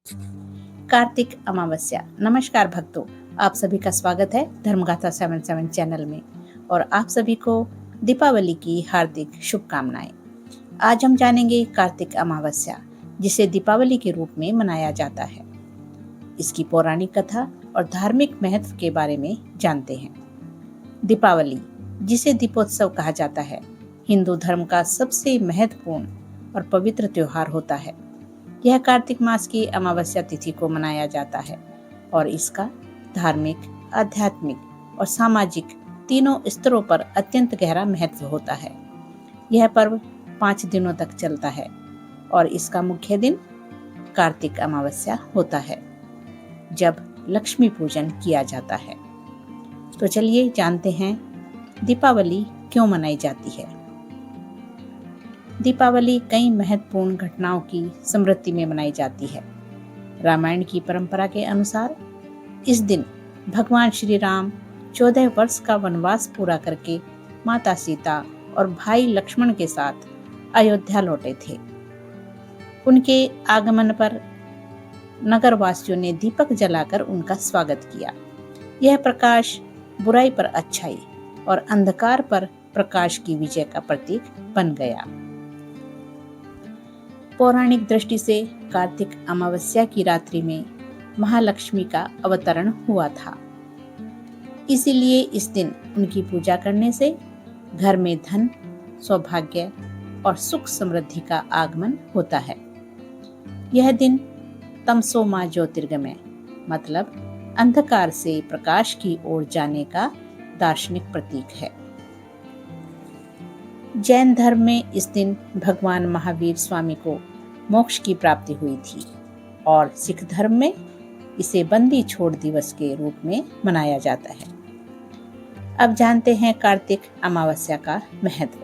कार्तिक अमावस्या। नमस्कार भक्तों, आप सभी का स्वागत है धर्मगाथा 77 चैनल में और आप सभी को दीपावली की हार्दिक शुभकामनाएं। आज हम जानेंगे कार्तिक अमावस्या, जिसे दीपावली के रूप में मनाया जाता है। इसकी पौराणिक कथा और धार्मिक महत्व के बारे में जानते हैं। दीपावली, जिसे दीपोत्सव कहा जाता है, हिंदू धर्म का सबसे महत्वपूर्ण और पवित्र त्योहार होता है। यह कार्तिक मास की अमावस्या तिथि को मनाया जाता है और इसका धार्मिक, आध्यात्मिक और सामाजिक तीनों स्तरों पर अत्यंत गहरा महत्व होता है। यह पर्व 5 दिनों तक चलता है और इसका मुख्य दिन कार्तिक अमावस्या होता है, जब लक्ष्मी पूजन किया जाता है। तो चलिए जानते हैं दीपावली क्यों मनाई जाती है। दीपावली कई महत्वपूर्ण घटनाओं की स्मृति में मनाई जाती है। रामायण की परंपरा के अनुसार इस दिन भगवान श्री राम 14 वर्ष का वनवास पूरा करके माता सीता और भाई लक्ष्मण के साथ अयोध्या लौटे थे। उनके आगमन पर नगरवासियों ने दीपक जलाकर उनका स्वागत किया। यह प्रकाश बुराई पर अच्छाई और अंधकार पर प्रकाश की विजय का प्रतीक बन गया। पौराणिक दृष्टि से कार्तिक अमावस्या की रात्रि में महालक्ष्मी का अवतरण हुआ था। इसीलिए इस दिन उनकी पूजा करने से घर में धन, सौभाग्य और सुख समृद्धि का आगमन होता है। यह दिन तमसो मा ज्योतिर्गमय, मतलब अंधकार से प्रकाश की ओर जाने का दार्शनिक प्रतीक है। जैन धर्म में इस दिन भगवान महावीर स्वामी को मोक्ष की प्राप्ति हुई थी और सिख धर्म में इसे बंदी छोड़ दिवस के रूप में मनाया जाता है। अब जानते हैं कार्तिक अमावस्या का महत्व।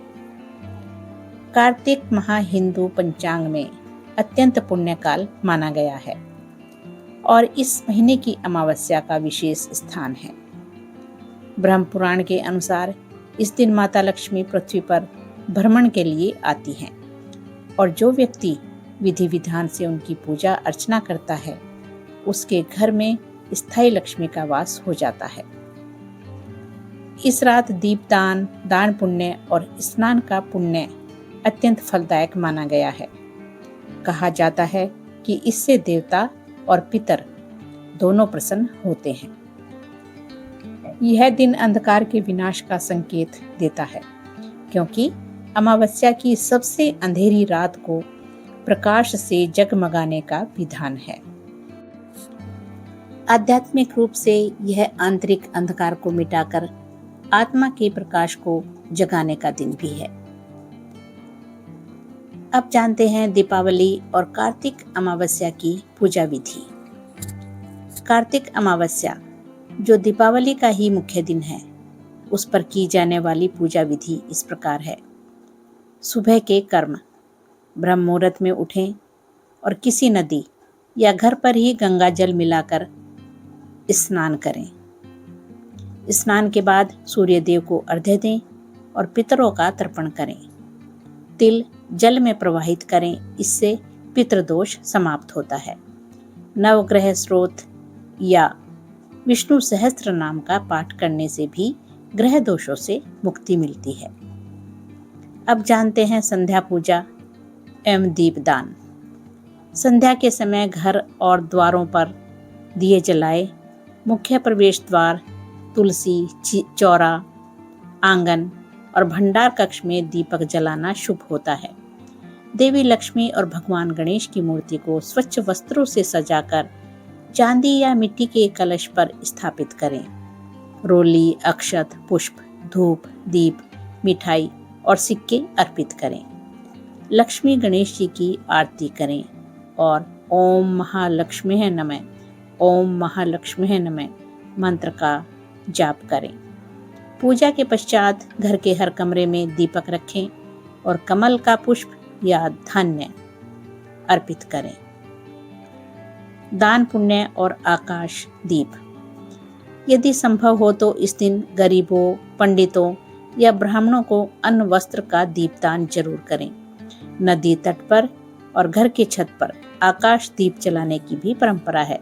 कार्तिक माह हिंदू पंचांग में अत्यंत पुण्य काल माना गया है और इस महीने की अमावस्या का विशेष स्थान है। ब्रह्म पुराण के अनुसार इस दिन माता लक्ष्मी पृथ्वी पर भ्रमण के लिए आती हैं और जो व्यक्ति विधि विधान से उनकी पूजा अर्चना करता है, उसके घर में स्थायी लक्ष्मी का वास हो जाता है। इस रात दीपदान, दान पुण्य और स्नान का पुण्य अत्यंत फलदायक माना गया है। कहा जाता है कि इससे देवता और पितर दोनों प्रसन्न होते हैं। यह दिन अंधकार के विनाश का संकेत देता है, क्योंकि अमावस्या की सबसे अंधेरी रात को प्रकाश से जगमगाने का विधान है। आध्यात्मिक रूप से यह आंतरिक अंधकार को मिटाकर आत्मा के प्रकाश को जगाने का दिन भी है। अब जानते हैं दीपावली और कार्तिक अमावस्या की पूजा विधि। कार्तिक अमावस्या, जो दीपावली का ही मुख्य दिन है, उस पर की जाने वाली पूजा विधि इस प्रकार है। सुबह के कर्म, ब्रह्म मुहूर्त में उठें और किसी नदी या घर पर ही गंगा जल मिलाकर स्नान करें। स्नान के बाद सूर्य देव को अर्घ्य दें और पितरों का तर्पण करें। तिल जल में प्रवाहित करें, इससे पितृदोष समाप्त होता है। नवग्रह स्रोत या विष्णु सहस्त्र नाम का पाठ करने से भी ग्रह दोषों से मुक्ति मिलती है। अब जानते हैं संध्या पूजा एवं दीपदान। संध्या के समय घर और द्वारों पर दिए जलाए। मुख्य प्रवेश द्वार, तुलसी, चौरा, आंगन और भंडार कक्ष में दीपक जलाना शुभ होता है। देवी लक्ष्मी और भगवान गणेश की मूर्ति को स्वच्छ वस्त्रों से सजाकर चांदी या मिट्टी के कलश पर स्थापित करें। रोली, अक्षत, पुष्प, धूप, दीप, मिठाई और सिक्के अर्पित करें। लक्ष्मी गणेश जी की आरती करें और ओम महालक्ष्मी नमः, ओम महालक्ष्मी नमः मंत्र का जाप करें। पूजा के पश्चात घर के हर कमरे में दीपक रखें और कमल का पुष्प या धान्य अर्पित करें। दान पुण्य और आकाश दीप, यदि संभव हो तो इस दिन गरीबों, पंडितों या ब्राह्मणों को अन्न वस्त्र का दीपदान जरूर करें। नदी तट पर और घर के छत पर आकाश दीप जलाने की भी परंपरा है,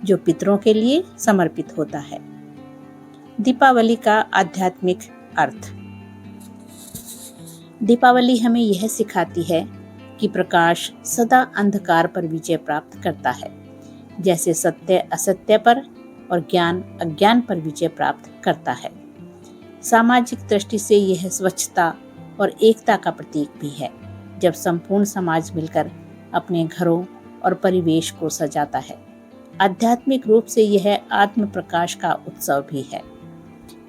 जो पितरों के लिए समर्पित होता है। दीपावली का आध्यात्मिक अर्थ। दीपावली हमें यह सिखाती है कि प्रकाश सदा अंधकार पर विजय प्राप्त करता है, जैसे सत्य असत्य पर और ज्ञान अज्ञान पर विजय प्राप्त करता है। सामाजिक दृष्टि से यह स्वच्छता और एकता का प्रतीक भी है, जब संपूर्ण समाज मिलकर अपने घरों और परिवेश को सजाता है। आध्यात्मिक रूप से यह आत्म प्रकाश का उत्सव भी है,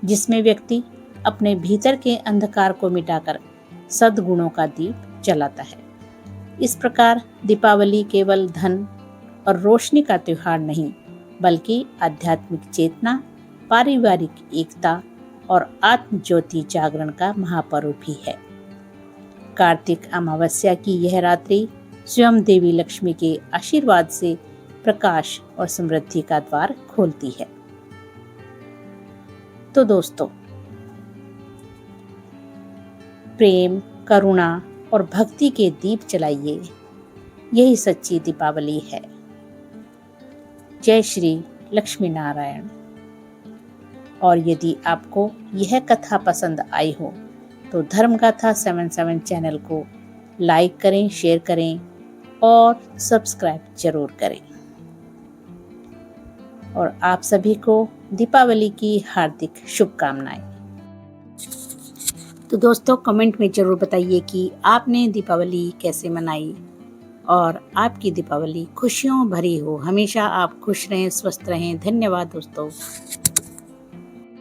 जिसमें व्यक्ति अपने भीतर के अंधकार को मिटाकर सद्गुणों का दीप जलाता है। इस प्रकार दीपावली केवल धन और रोशनी का त्योहार नहीं, बल्कि आध्यात्मिक चेतना, पारिवारिक एकता और आत्म ज्योति जागरण का महापर्व भी है। कार्तिक अमावस्या की यह रात्रि स्वयं देवी लक्ष्मी के आशीर्वाद से प्रकाश और समृद्धि का द्वार खोलती है। तो दोस्तों, प्रेम, करुणा और भक्ति के दीप जलाइए, यही सच्ची दीपावली है। जय श्री लक्ष्मी नारायण। और यदि आपको यह कथा पसंद आई हो तो धर्मगाथा 77 चैनल को लाइक करें, शेयर करें और सब्सक्राइब जरूर करें। और आप सभी को दीपावली की हार्दिक शुभकामनाएं। तो दोस्तों, कमेंट में जरूर बताइए कि आपने दीपावली कैसे मनाई और आपकी दीपावली खुशियों भरी हो। हमेशा आप खुश रहें, स्वस्थ रहें। धन्यवाद दोस्तों।